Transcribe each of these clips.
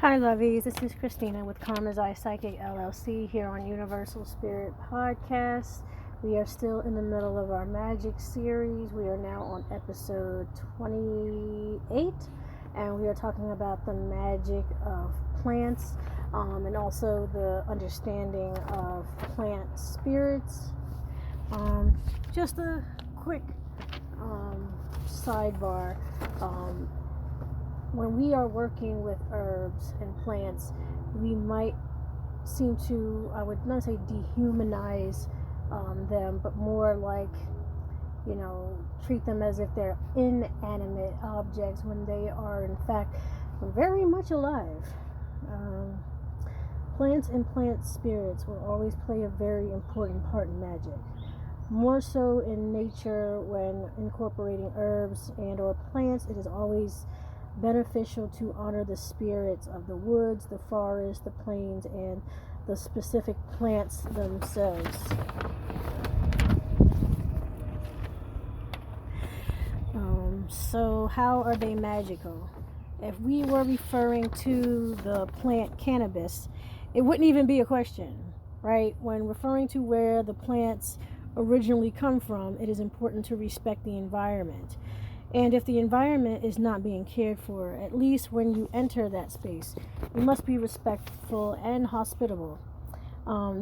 Hi, lovies. This is Christina with Magi Psychic LLC here on Universal Spirit Podcast. We are still in the middle of our magic series. We are now on episode 28, and we are talking about the magic of plants and also the understanding of plant spirits. Just a quick sidebar. When we are working with herbs and plants, we might seem to, I would not say dehumanize them, but more like, treat them as if they're inanimate objects when they are, in fact, very much alive. Plants and plant spirits will always play a very important part in magic. More so in nature when incorporating herbs and or plants, it is always beneficial to honor the spirits of the woods, the forest, the plains, and the specific plants themselves. So how are they magical? If we were referring to the plant cannabis, it wouldn't even be a question, right? When referring to where the plants originally come from, it is important to respect the environment. And if the environment is not being cared for, at least when you enter that space, you must be respectful and hospitable.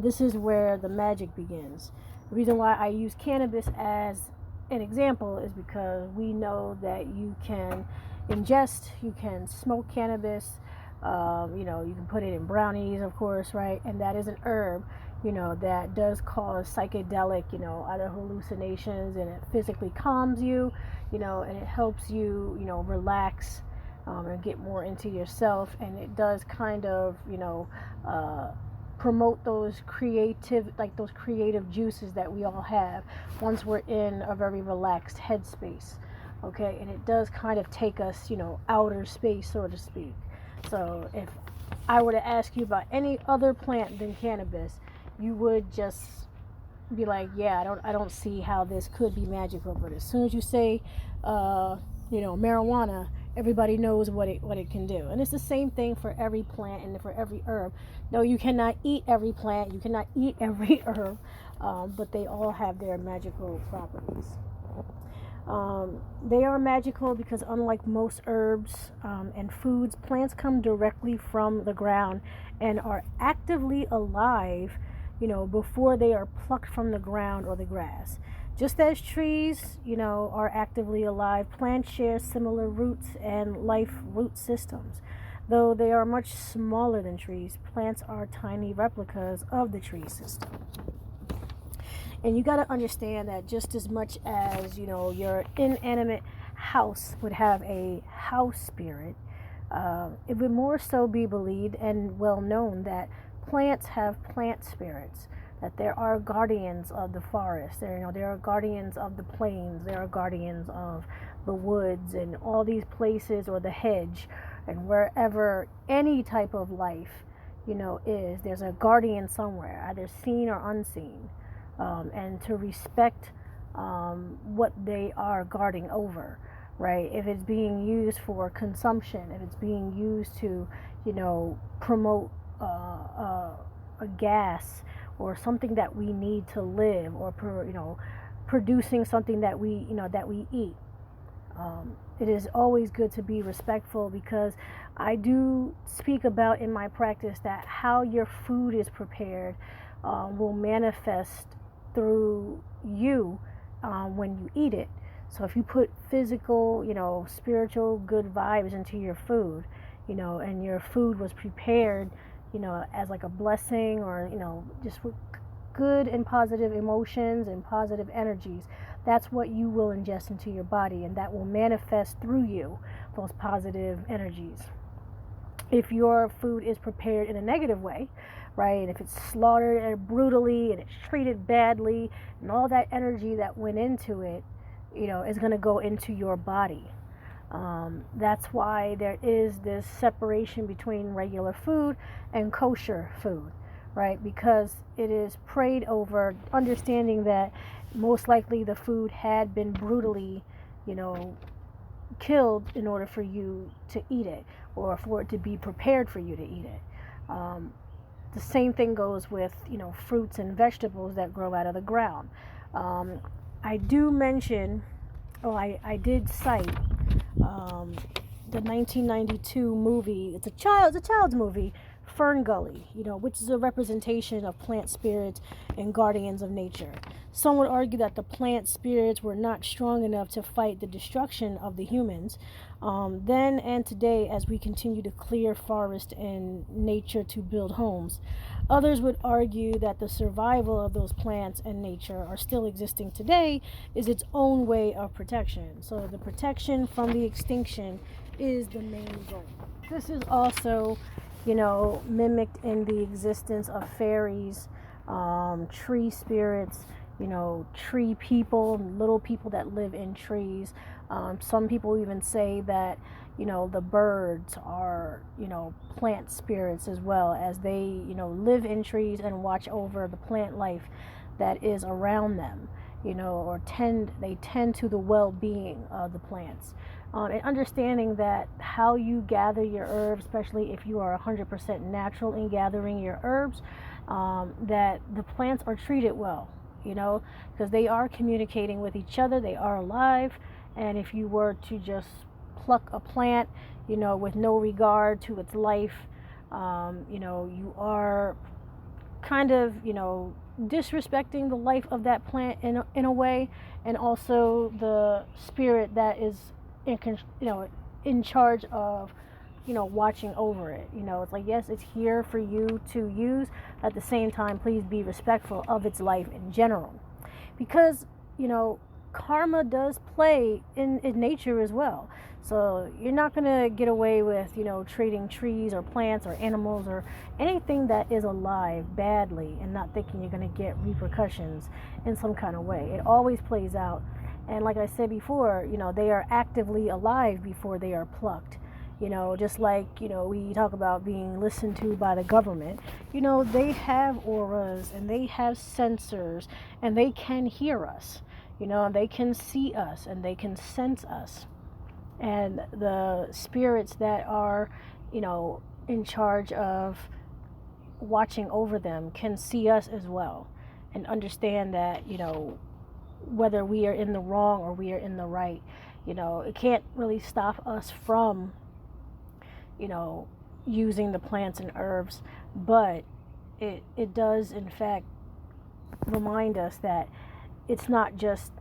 This is where the magic begins. The reason why I use cannabis as an example is because we know that you can ingest, you can smoke cannabis, you can put it in brownies, of course, right? And that is an herb, that does cause psychedelic, either hallucinations, and it physically calms you, and it helps you, relax and get more into yourself. And it does kind of, promote those creative juices that we all have once we're in a very relaxed headspace. Okay, and it does kind of take us, outer space, so to speak. So if I were to ask you about any other plant than cannabis, you would just be like, yeah, I don't see how this could be magical. But as soon as you say, marijuana, everybody knows what it can do. And it's the same thing for every plant and for every herb. No, you cannot eat every plant, you cannot eat every herb, but they all have their magical properties. They are magical because unlike most herbs and foods, plants come directly from the ground and are actively alive, before they are plucked from the ground or the grass. Just as trees, are actively alive, plants share similar roots and life root systems. Though they are much smaller than trees, plants are tiny replicas of the tree system. And you got to understand that just as much as, your inanimate house would have a house spirit, it would more so be believed and well known that plants have plant spirits, that there are guardians of the forest, there are guardians of the plains, there are guardians of the woods and all these places, or the hedge, and wherever any type of life, there's a guardian somewhere, either seen or unseen. And to respect what they are guarding over, right? If it's being used for consumption, if it's being used to, promote a gas or something that we need to live, or producing something that we eat. It is always good to be respectful, because I do speak about in my practice that how your food is prepared will manifest through you when you eat it. So if you put physical, spiritual good vibes into your food, and your food was prepared, as like a blessing, or, just with good and positive emotions and positive energies, that's what you will ingest into your body, and that will manifest through you, those positive energies. If your food is prepared in a negative way, right, and if it's slaughtered brutally and it's treated badly, and all that energy that went into it, is going to go into your body. That's why there is this separation between regular food and kosher food, right? Because it is prayed over, understanding that most likely the food had been brutally, killed in order for you to eat it, or for it to be prepared for you to eat it. The same thing goes with, fruits and vegetables that grow out of the ground. I do mention, I did cite the 1992 movie. It's a child's movie, Fern Gully, which is a representation of plant spirits and guardians of nature. Some would argue that the plant spirits were not strong enough to fight the destruction of the humans then and today, as we continue to clear forest and nature to build homes. Others would argue that the survival of those plants and nature are still existing today is its own way of protection. So the protection from the extinction is the main goal. This is also, mimicked in the existence of fairies, tree spirits, tree people, little people that live in trees. Some people even say that, the birds are, plant spirits as well, as they, live in trees and watch over the plant life that is around them, or they tend to the well-being of the plants. And understanding that how you gather your herbs, especially if you are 100% natural in gathering your herbs, that the plants are treated well, because they are communicating with each other, they are alive. And if you were to just pluck a plant, with no regard to its life, you are kind of, disrespecting the life of that plant in a way, and also the spirit that is in charge of, watching over it. It's like, yes, it's here for you to use. At the same time, please be respectful of its life in general, because karma does play in nature as well. So you're not going to get away with, treating trees or plants or animals or anything that is alive badly and not thinking you're going to get repercussions in some kind of way. It always plays out. And like I said before, they are actively alive before they are plucked. Just like, we talk about being listened to by the government, they have auras and they have sensors and they can hear us, they can see us and they can sense us. And the spirits that are, in charge of watching over them can see us as well and understand that, whether we are in the wrong or we are in the right, it can't really stop us from, using the plants and herbs, but it does in fact remind us that it's not just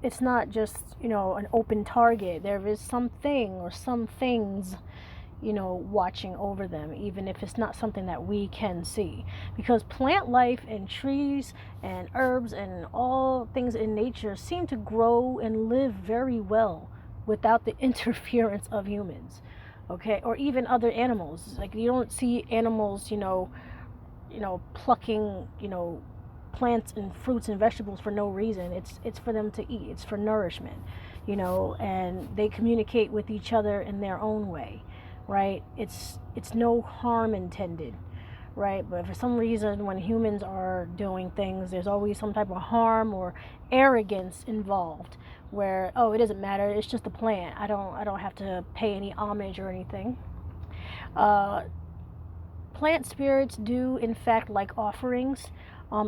an open target. There is something or some things, watching over them, even if it's not something that we can see, because plant life and trees and herbs and all things in nature seem to grow and live very well without the interference of humans, okay, or even other animals. Like, you don't see animals, plucking, plants and fruits and vegetables for no reason. It's for them to eat. It's for nourishment, and they communicate with each other in their own way, right? It's no harm intended, right? But for some reason, when humans are doing things, there's always some type of harm or arrogance involved, where, oh, it doesn't matter, it's just a plant, I don't have to pay any homage or anything. Plant spirits do in fact like offerings,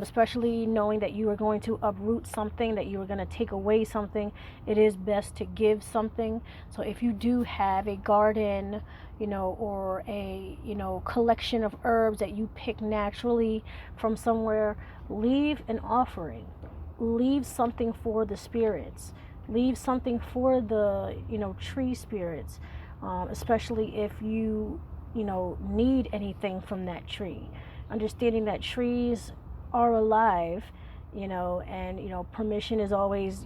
especially knowing that you are going to uproot something, that you are going to take away something. It is best to give something. So if you do have a garden, or a, collection of herbs that you pick naturally from somewhere, leave an offering. Leave something for the spirits. Leave something for the, tree spirits, especially if you, need anything from that tree. Understanding that trees are alive, and, permission is always,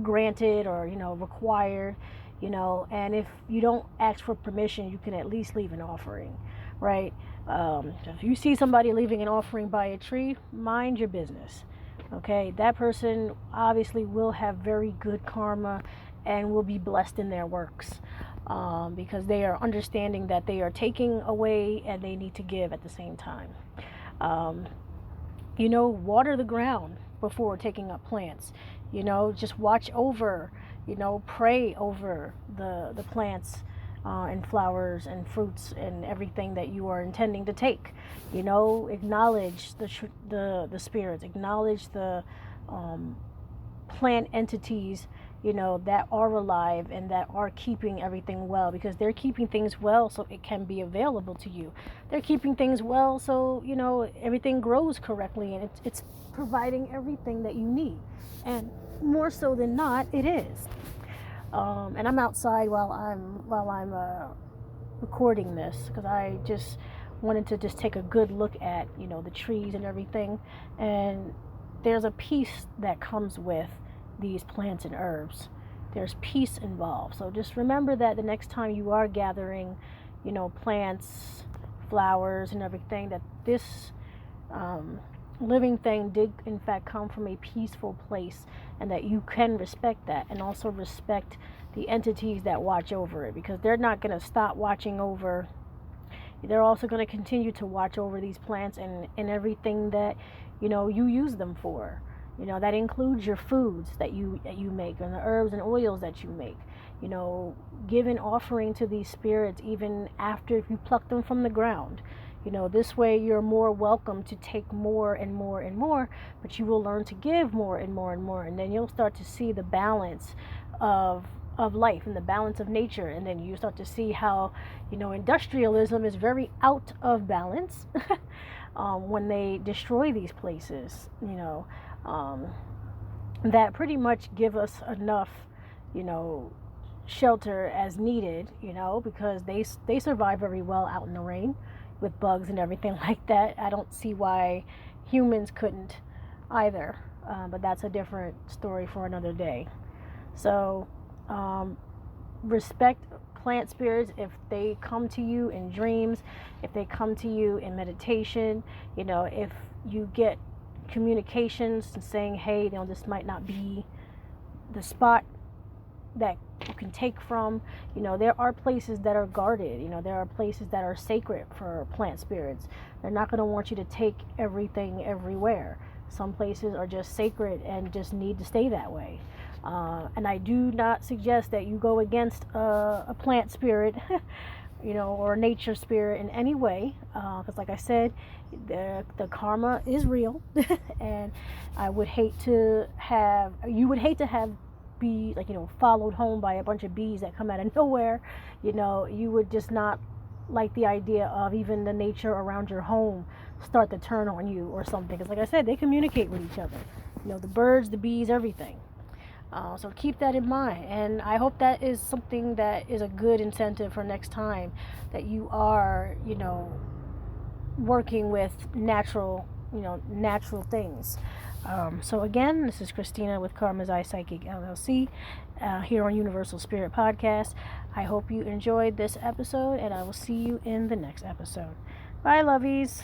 granted or, required, and if you don't ask for permission, you can at least leave an offering, right? If you see somebody leaving an offering by a tree, mind your business, okay? That person obviously will have very good karma and will be blessed in their works, because they are understanding that they are taking away and they need to give at the same time. Water the ground before taking up plants. Just watch over, pray over the plants and flowers and fruits and everything that you are intending to take. Acknowledge the spirits, acknowledge the plant entities, that are alive and that are keeping everything well, because they're keeping things well so it can be available to you. They're keeping things well so, everything grows correctly, and it's providing everything that you need. And more so than not, it is. And I'm outside while I'm recording this, because I just wanted to just take a good look at, the trees and everything. And there's a peace that comes with these plants and herbs. There's peace involved. So just remember that the next time you are gathering, plants, flowers, and everything, that this living thing did in fact come from a peaceful place, and that you can respect that, and also respect the entities that watch over it, because they're not going to stop watching over. They're also going to continue to watch over these plants and everything that you use them for. That includes your foods that you make, and the herbs and oils that you make. Give an offering to these spirits even after if you pluck them from the ground. This way you're more welcome to take more and more and more, but you will learn to give more and more and more, and then you'll start to see the balance of life and the balance of nature. And then you start to see how industrialism is very out of balance when they destroy these places, that pretty much give us enough shelter as needed, because they survive very well out in the rain with bugs and everything like that. I don't see why humans couldn't either, but that's a different story for another day. So respect plant spirits if they come to you in dreams, if they come to you in meditation. If you get communications and saying, hey, this might not be the spot that you can take from, there are places that are guarded, there are places that are sacred for plant spirits. They're not going to want you to take everything everywhere. Some places are just sacred and just need to stay that way. And I do not suggest that you go against a plant spirit or a nature spirit in any way, because like I said, the karma is real. And you would hate to have be followed home by a bunch of bees that come out of nowhere. You would just not like the idea of even the nature around your home start to turn on you or something, because like I said, they communicate with each other, the birds, the bees, everything. So keep that in mind, and I hope that is something that is a good incentive for next time that you are working with natural things. So again, this is Christina with Karma's Eye Psychic LLC, here on Universal Spirit Podcast. I hope you enjoyed this episode, and I will see you in the next episode. Bye, lovies.